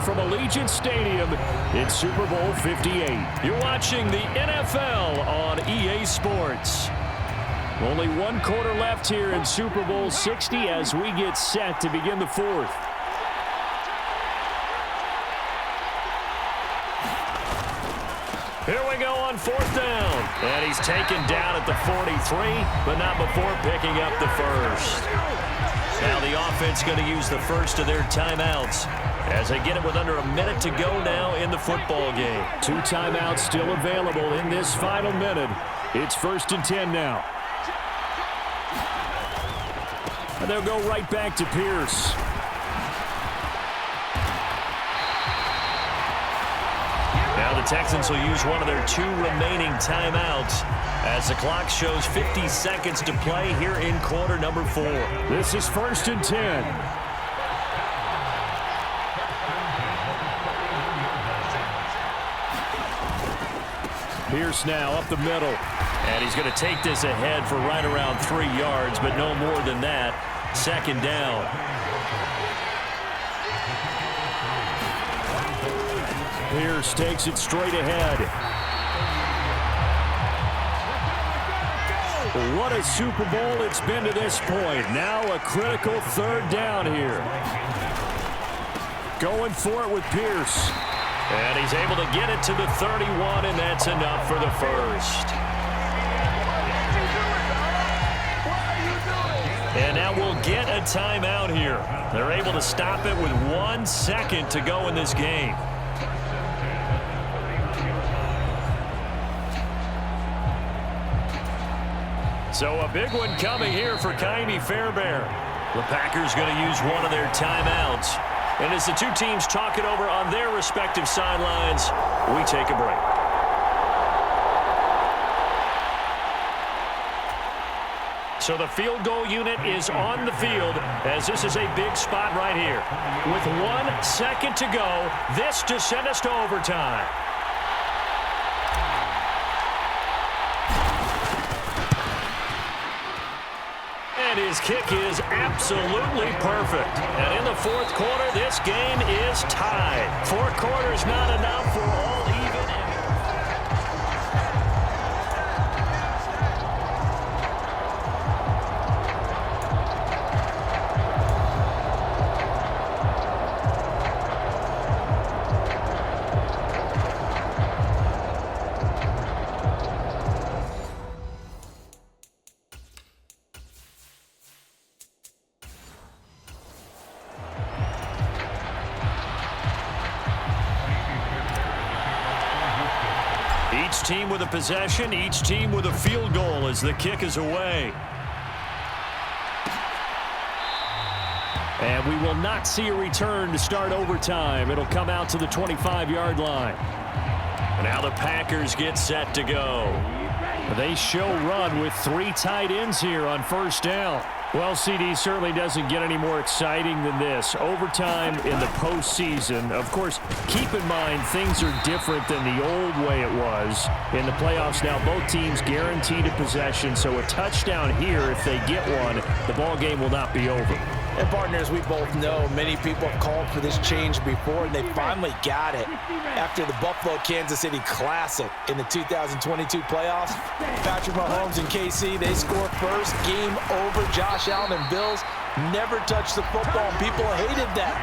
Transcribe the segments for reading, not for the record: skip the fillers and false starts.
from Allegiant Stadium in Super Bowl 58. You're watching the NFL on EA Sports. Only one quarter left here in Super Bowl 60 as we get set to begin the fourth. Here we go on fourth down. And he's taken down at the 43, but not before picking up the first. Now the offense going to use the first of their timeouts as they get it with under a minute to go now in the football game. 2 timeouts still available in this final minute. It's 1st and 10 now. And they'll go right back to Pierce. Now the Texans will use one of their 2 remaining timeouts as the clock shows 50 seconds to play here in quarter number 4. This is 1st and 10. Pierce now up the middle. And he's going to take this ahead for right around 3 yards, but no more than that. 2nd down. Pierce takes it straight ahead. What a Super Bowl it's been to this point. Now a critical 3rd down here. Going for it with Pierce. And he's able to get it to the 31, and that's enough for the first. And now we'll get a timeout here. They're able to stop it with 1 second to go in this game. So a big one coming here for Ka'imi Fairbairn. The Packers going to use one of their timeouts. And as the 2 teams talk it over on their respective sidelines, we take a break. So the field goal unit is on the field as this is a big spot right here. With 1 second to go, this to send us to overtime. And his kick is absolutely perfect. And in the 4th quarter, this game is tied. 4 quarters not enough for all even. Each team with a possession, each team with a field goal as the kick is away. And we will not see a return to start overtime. It'll come out to the 25-yard line. And now the Packers get set to go. They show run with 3 tight ends here on 1st down. Well, CD certainly doesn't get any more exciting than this. Overtime in the postseason. Of course, keep in mind things are different than the old way it was. In the playoffs now, both teams guaranteed a possession, so a touchdown here, if they get one, the ball game will not be over. And partners, we both know many people have called for this change before, and they finally got it. After the Buffalo-Kansas City Classic in the 2022 playoffs, Patrick Mahomes and KC, they score first. Game over. Josh Allen and Bills never touched the football, and people hated that.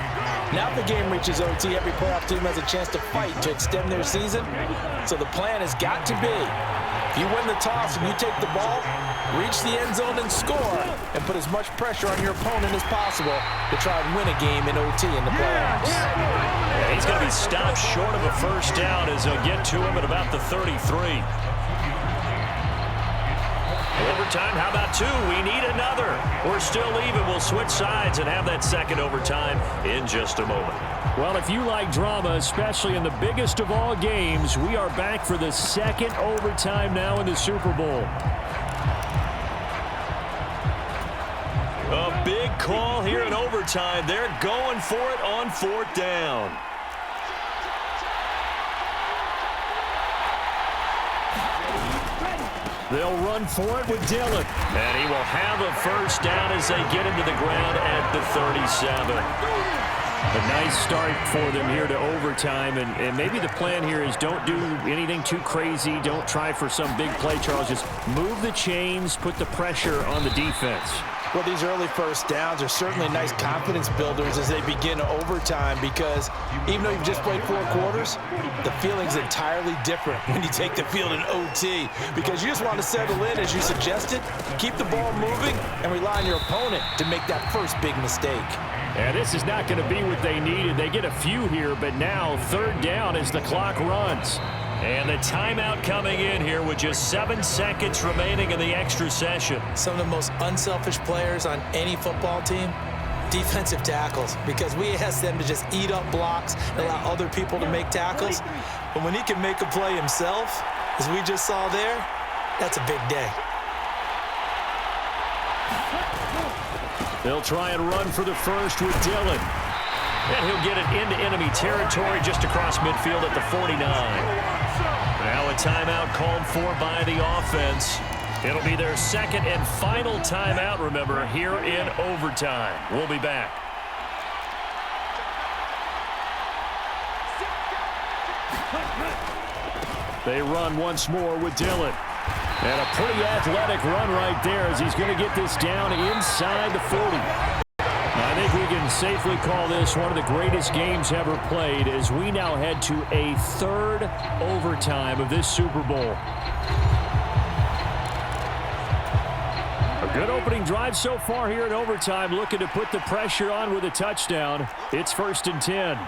Now the game reaches OT. Every playoff team has a chance to fight to extend their season. So the plan has got to be, if you win the toss and you take the ball, reach the end zone and score, and put as much pressure on your opponent as possible to try and win a game in OT in the playoffs. Yeah, he's going to be stopped short of a 1st down as they'll get to him at about the 33. Overtime, how about 2? We need another. We're still even. We'll switch sides and have that 2nd overtime in just a moment. Well, if you like drama, especially in the biggest of all games, we are back for the 2nd overtime now in the Super Bowl. A big call here in overtime. They're going for it on 4th down. They'll run for it with Dillon. And he will have a 1st down as they get into the ground at the 37. A nice start for them here to overtime, and maybe the plan here is don't do anything too crazy. Don't try for some big play, Charles. Just move the chains, put the pressure on the defense. Well, these early first downs are certainly nice confidence builders as they begin overtime, because even though you've just played 4 quarters, the feeling's entirely different when you take the field in OT, because you just want to settle in, as you suggested, keep the ball moving, and rely on your opponent to make that first big mistake. And this is not going to be what they needed. They get a few here, but now 3rd down as the clock runs. And the timeout coming in here with just 7 seconds remaining in the extra session. Some of the most unselfish players on any football team, defensive tackles, because we ask them to just eat up blocks and allow other people to make tackles. But when he can make a play himself, as we just saw there, that's a big day. They'll try and run for the first with Dillon. And he'll get it into enemy territory just across midfield at the 49. Now a timeout called for by the offense. It'll be their 2nd and final timeout, remember, here in overtime. We'll be back. They run once more with Dillon. And a pretty athletic run right there as he's going to get this down inside the 40. I think we can safely call this one of the greatest games ever played, as we now head to a 3rd overtime of this Super Bowl. A good opening drive so far here in overtime, looking to put the pressure on with a touchdown. It's 1st and 10.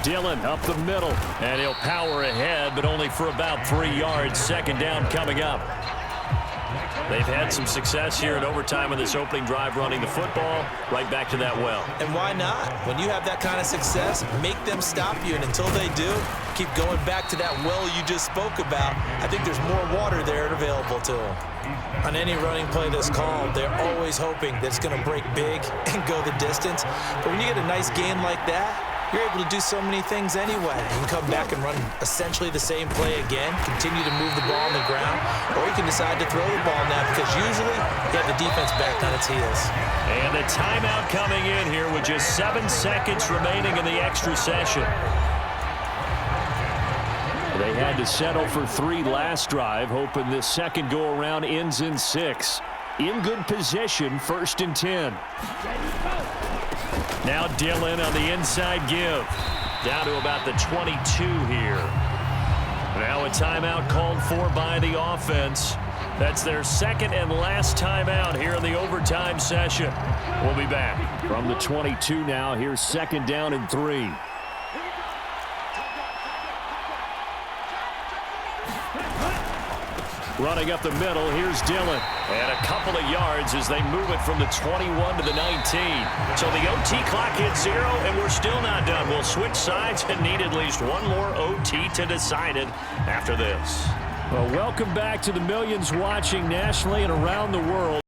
Dillon up the middle, and he'll power ahead, but only for about 3 yards. 2nd down coming up. They've had some success here in overtime in this opening drive running the football. Right back to that well. And why not? When you have that kind of success, make them stop you. And until they do, keep going back to that well you just spoke about. I think there's more water there available to them. On any running play that's called, they're always hoping that it's going to break big and go the distance. But when you get a nice gain like that, you're able to do so many things anyway. You can come back and run essentially the same play again, continue to move the ball on the ground, or you can decide to throw the ball now, because usually you have the defense back on its heels. And the timeout coming in here with just 7 seconds remaining in the extra session. They had to settle for 3 last drive, hoping this second go-around ends in 6. In good position, 1st and 10. Now Dillon on the inside give. Down to about the 22 here. Now a timeout called for by the offense. That's their 2nd and last timeout here in the overtime session. We'll be back. From the 22 now, here's 2nd down and 3. Running up the middle, here's Dillon. And a couple of yards as they move it from the 21 to the 19. So the OT clock hits 0, and we're still not done. We'll switch sides and need at least one more OT to decide it after this. Well, welcome back to the millions watching nationally and around the world.